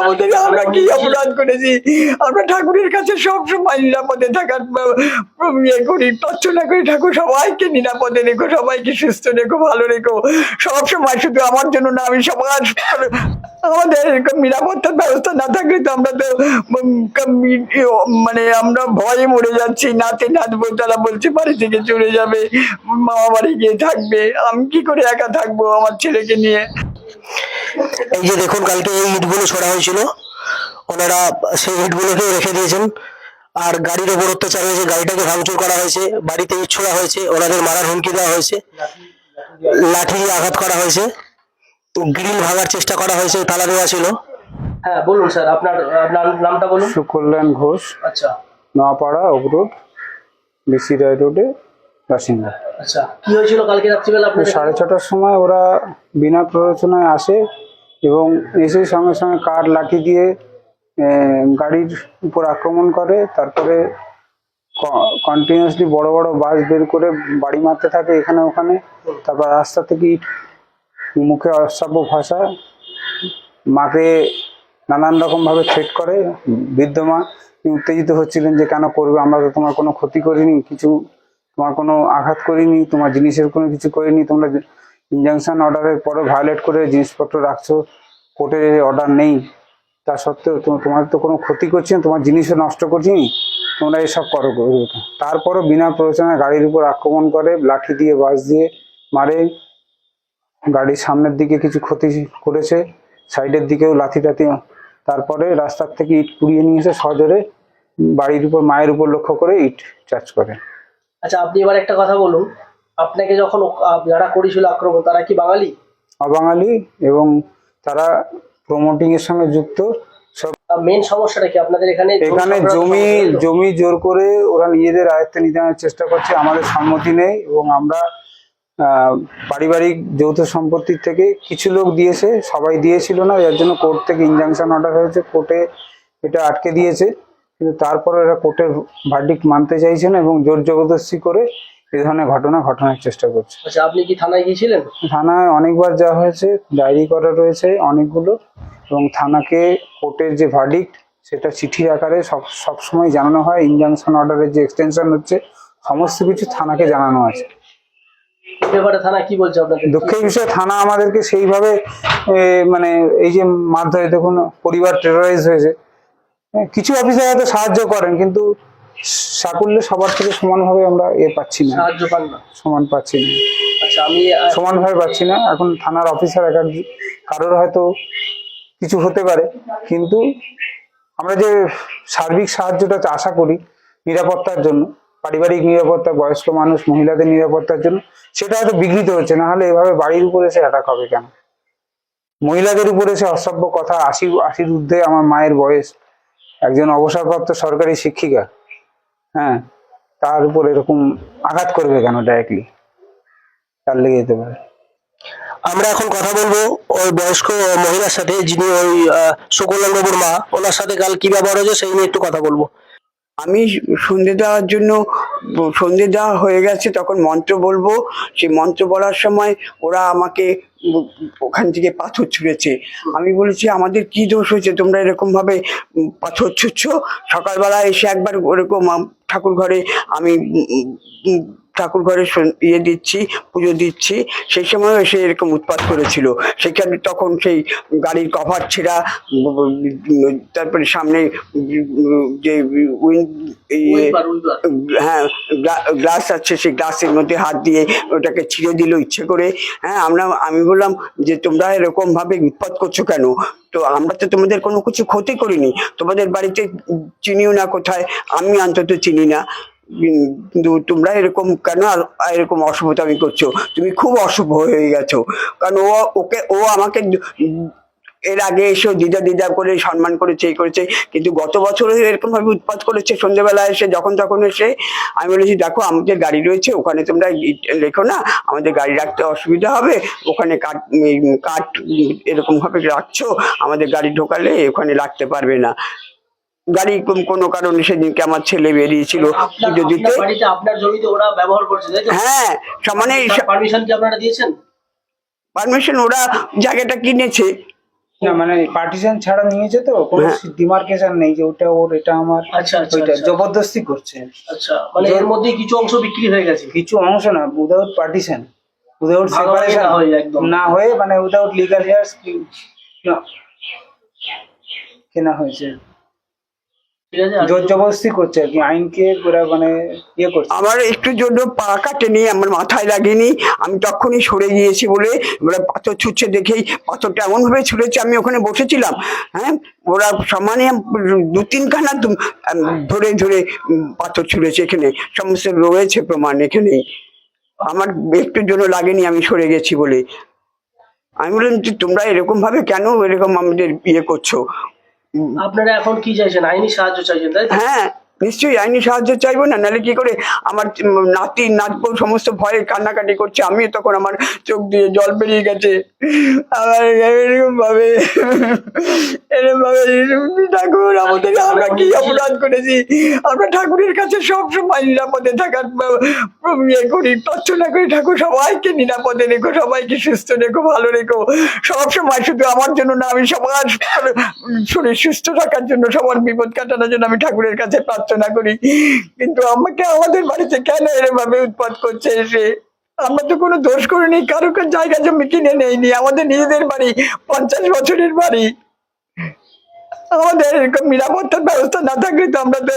আমাদের আমরা কি অপরাধ করেছি? আমরা ঠাকুরের কাছে সবসময় নিরাপদে থাকার ইয়ে করি, প্রার্থনা করি, ঠাকুর সবাইকে নিরাপদে রেখো, সবাইকে সুস্থ রেখো, ভালো রেখো সবসময়। শুধু আমার জন্য না, আমি সবার, আমাদের এরকম নিরাপত্তার ব্যবস্থা না থাকলে তো আমরা তো মানে আমরা ভয়ে মরে যাচ্ছি। নাতে নাচবো, তারা বলছে বাড়ি থেকে চলে যাবে, মামা বাড়ি গিয়ে থাকবে, আমি কি করে একা থাকবো আমার ছেলেকে নিয়ে? এই যে দেখুন, কালকে এই ইটগুলো ছড়া হয়েছিল, ওনারা সেই ইটগুলোকে রেখে দিয়েছেন। আর গাড়ির ওপর অত্যাচার হয়েছে, গাড়িটাকে ভাঙচুর করা হয়েছে, বাড়িতে ইট ছোড়া হয়েছে, ওনাদের মারার হুমকি দেওয়া হয়েছে, লাঠি দিয়ে আঘাত করা হয়েছে, গ্রিল ভাঙার চেষ্টা করা হয়েছে, তালা দেওয়া ছিল। হ্যাঁ বলুন স্যার, আপনার নামটা বলুন। সুকল্যাণ ঘোষ, আচ্ছা নোয়াপাড়া অবরোড, বিসি রায় রোডে বাসিন্দা। আচ্ছা, কি হয়েছিল কালকে রাত্রিবেলা আপনার? 6:30টার সময় ওরা বিনা প্ররোচনায় আসে এবং এসে সঙ্গে সঙ্গে কাঠ লাঠি দিয়ে গাড়ির উপর আক্রমণ করে। তারপরে কন্টিনিউয়াসলি বড় বড় বাস বের করে বাড়ি মারতে থাকে এখানে ওখানে। তারপর রাস্তা থেকে ইট, মুখে অশ্রাব্য ভাষা, মাকে নানান রকমভাবে থ্রেট করে। বৃদ্ধ মা উত্তেজিত হচ্ছিলেন যে কেন করবে, আমরা তো তোমার কোনো ক্ষতি করিনি, কিছু তোমার কোনো আঘাত করিনি, তোমার জিনিসের কোনো কিছু করিনি, তোমরা ইনজাংশন অর্ডারের পরে ভায়োলেট করে জিনিসপত্র রাখছো, কোর্টের অর্ডার নেই, তা সত্ত্বেও তোমার তো কোনো ক্ষতি করছি না, তোমার জিনিসও নষ্ট করছি, তোমরা এসব করো। তারপরও বিনা প্ররোচনায় গাড়ির উপর আক্রমণ করে, লাঠি দিয়ে বাস দিয়ে মারে, গাড়ির সামনের দিকে কিছু ক্ষতি করেছে, সাইডের দিকেও লাথি টাথি। তারপরে রাস্তার থেকে ইট কুড়িয়ে নিয়ে এসে সজোরে বাড়ির উপর, মায়ের উপর লক্ষ্য করে ইট চার্জ করে। আচ্ছা, আপনি এবার একটা কথা বলুন, আপনাকে যখন যারা করেছিল আক্রমণ, তারা কি বাঙালি? অবাঙালি, এবং তারা প্রমোটিং এর সঙ্গে যুক্ত। সব মেন সমস্যাটা কি আপনাদের এখানে? এখানে জমি জোর করে ওরা নিজেদের আয়ত্তে নিতে আনার চেষ্টা করছে, আমাদের সম্মতি নেই। এবং আমরা পারিবারিক যৌথ সম্পত্তির থেকে কিছু লোক দিয়েছে, সবাই দিয়েছিল না, এর জন্য কোর্ট থেকে ইনজাংশন অর্ডার হয়েছে, কোর্টে এটা আটকে দিয়েছে। কিন্তু তারপরে এরা কোর্টের ভার্ডিক্ট মানতে চাইছে না এবং জোর জবরদস্তি করে এই ধরনের ঘটনার চেষ্টা করছে। আচ্ছা, আপনি কি থানায় গিয়েছিলেন? থানায় অনেকবার যাওয়া হয়েছে, ডায়েরি করা রয়েছে অনেকগুলো, এবং থানাকে কোর্টের যে ভার্ডিক্ট সেটা চিঠির আকারে সবসময় জানানো হয়। ইনজাংশন অর্ডারের যে এক্সটেনশন হচ্ছে সমস্ত কিছু থানাকে জানানো আছে। ব্যাপারে থানা কি বলছে আপনাদের? দুঃখের বিষয়, থানা আমাদেরকে সেইভাবে মানে এই যে মারধরে, দেখুন পরিবার টেরোরাইজ হয়েছে, কিছু অফিসার হয়তো সাহায্য করেন, কিন্তু সাকুল্যে সবার থেকে সমানভাবে আমরা পাচ্ছি না, সাহায্য পান না, সমান পাচ্ছি না। আচ্ছা, আমি সমানভাবে পাচ্ছি না। এখন থানার অফিসার কারোর হয়তো কিছু হতে পারে, কিন্তু আমরা যে সার্বিক সাহায্যটা আশা করি নিরাপত্তার জন্য, পারিবারিক নিরাপত্তা, বয়স্ক মানুষ, মহিলাদের নিরাপত্তার জন্য, সেটা হয়তো বিঘ্নিত হচ্ছে। না হলে এভাবে বাড়ির উপরে এসে অ্যাটাক হবে কেন? মহিলাদের উপরে এসে অসভ্য কথা, 80 ঊর্ধ্বে আমার মায়ের বয়স, একজন অবসরপ্রাপ্ত সরকারি শিক্ষিকা, হ্যাঁ, তার উপর এরকম আঘাত করবে কেন ডাইরেক্টলি? তার লেগে যেতে পারে। আমরা এখন কথা বলবো ওই বয়স্ক মহিলার সাথে, যিনি ওই সুকল্যাণ বাবুর মা, ওনার সাথে কাল কি ব্যবহার হয়েছে সেই নিয়ে একটু কথা বলবো। আমি সন্ধে দেওয়ার জন্য, সন্ধে দেওয়া হয়ে গেছে, তখন মন্ত্র বলবো। সেই মন্ত্র বলার সময় ওরা আমাকে ওখান থেকে পাথর ছুঁড়েছে। আমি বলেছি আমাদের কি দোষ হয়েছে, তোমরা এরকম ভাবে পাথর ছুঁড়ছো? সকালবেলা এসে একবার ওরকম ঠাকুর ঘরে আমি ঠাকুর ঘরে ইয়ে দিচ্ছি, পুজো দিচ্ছি, সেই সময় এসে এরকম উৎপাত করেছিল। সেখানে তখন সেই গাড়ির কভার ছেঁড়া, তারপরে সামনে যে হ্যাঁ গ্লাস আছে, সেই গ্লাসের মধ্যে হাত দিয়ে ওটাকে ছিঁড়ে দিল ইচ্ছে করে। হ্যাঁ, আমি বললাম যে তোমরা এরকম ভাবে উৎপাত করছো কেন? তো আমরা তো তোমাদের কোনো কিছু ক্ষতি করিনি, তোমাদের বাড়িতে চিনিও না কোথায়, আমি অন্তত চিনি না, কিন্তু তোমরা এরকম কেন এরকম অসভ্যতামি করছো? তুমি খুব অসভ্য হয়ে গেছো। কারণ ও আমাকে এর আগে এসে দিদা করে সম্মান করেছে, এই করেছে, কিন্তু গত বছরও এরকম ভাবে উৎপাত করেছে। সন্ধ্যেবেলা এসে যখন তখন এসে আমি বলেছি দেখো আমাদের গাড়ি রয়েছে, ওখানে তোমরা লেখো না, আমাদের গাড়ি রাখতে অসুবিধা হবে, ওখানে কাঠ এরকম ভাবে রাখছো, আমাদের গাড়ি ঢোকালে ওখানে রাখতে পারবে না। গাড়ি কোনো কারণে সেদিনকে আমার ছেলে বেরিয়েছিল পুজো দিতে। আপনার জমিতে ওরা ব্যবহার করছে? হ্যাঁ, সমানে পারমিশন কি আপনারা দিয়েছেন? পারমিশন, ওরা জায়গাটা কিনেছে, না মানে পার্টিশন ছাড়া নিয়েছে তো, কোনো ডিমার্কেশন নেই যে ওটা ওর এটা আমার, আচ্ছা আচ্ছা ওইটা আচ্ছা। জবরদস্তি করছে। আচ্ছা, মানে এর মধ্যে কিছু অংশ বিক্রি হয়ে গেছে। কিছু অংশ না, উইদাউট পার্টিশন, উইদাউট ভাগাভাগি সেপারেশন না হয়ে একদম। না হয়ে, মানে উইদাউট লিগাল ইয়ার্স কেনা হয়েছে। ঠিক আছে, আর জোর জবরদস্তি করছে আর কি, আইনকে পুরা মানে ইয়ে করছে। আমার একটু জন্য পা কাটেনি, আমার মাথায় লাগেনি, আমি তখনই সরে গিয়েছি বলে ওরা পাথর ছুটছে দেখেই, পাথরটা এমন ভাবে ছুঁড়েছে, আমি ওখানে বসেছিলাম, হ্যাঁ ওরা সমানে দু তিনখানা ধরে ধরে পাথর ছুঁড়েছে, এখানে সমস্ত রয়েছে প্রমাণ এখানে, আমার একটুর জন্য লাগেনি, আমি সরে গেছি বলে। আমি বললাম যে তোমরা এরকম ভাবে কেন এরকম আমাদের ইয়ে করছো? আপনারা এখন কি চাইছেন? আইনি সাহায্য চাইছেন, তাই তো? হ্যাঁ নিশ্চয়ই আইনি সাহায্য চাইবো না, নাহলে কি করে আমার নাতি নাতবো সমস্ত ভয়ে কান্নাকাটি করছে, আমি তখন আমার চোখ দিয়ে জল বেরিয়ে গেছে, আমার এরকম ভাবে ঠাকুর আমাদের, আমরা কি অপরাধ করেছি? আমরা ঠাকুরের কাছে সবসময় নিরাপদে থাকার ইয়ে করি, প্রার্থনা করি, ঠাকুর সবাইকে নিরাপদে রেখো, সবাইকে সুস্থ রেখো, ভালো রেখো, সবসময়, শুধু আমার জন্য না, আমি সবার শরীর সুস্থ থাকার জন্য, সবার বিপদ কাটানোর জন্য আমি ঠাকুরের কাছে প্রার্থনা করি। কিন্তু আমাকে আমাদের বাড়িতে কেন এরকম ভাবে উৎপাত করছে এসে? আমরা তো কোনো দোষ করিনি, কারো জায়গা জমি কিনে নেইনি, আমাদের নিজেদের বাড়ি, 50 বছরের বাড়ি। আমাদের এরকম নিরাপত্তার ব্যবস্থা না থাকলে তো আমরা তো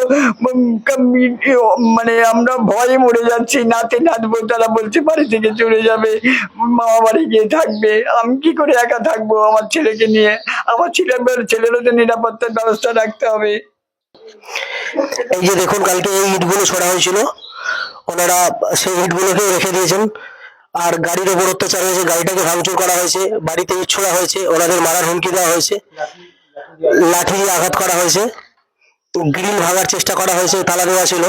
মানে আমরা ভয়ে মরে যাচ্ছি, নাতে নাতবো, তারা বলছে বাড়ি থেকে চলে যাবে, মামা বাড়ি গিয়ে থাকবে, আমি কি করে একা থাকবো আমার ছেলেকে নিয়ে? আমার ছেলেরও তো নিরাপত্তার ব্যবস্থা রাখতে হবে। এই যে দেখুন কালকে এই ইটগুলো ছোড়া হয়েছিল, ওনারা সেই ইটগুলোকে রেখে দিয়েছেন। আর গাড়ির ওপর অত্যাচার হয়েছে, গাড়িটাকে ভাঙচুর করা হয়েছে, বাড়িতে ইট ছোড়া হয়েছে, ওনাদের মারার হুমকি দেওয়া হয়েছে, লাঠি দিয়ে আঘাত করা হয়েছে, গ্রিল ভাঙার চেষ্টা করা হয়েছে, তালা দেওয়া ছিল।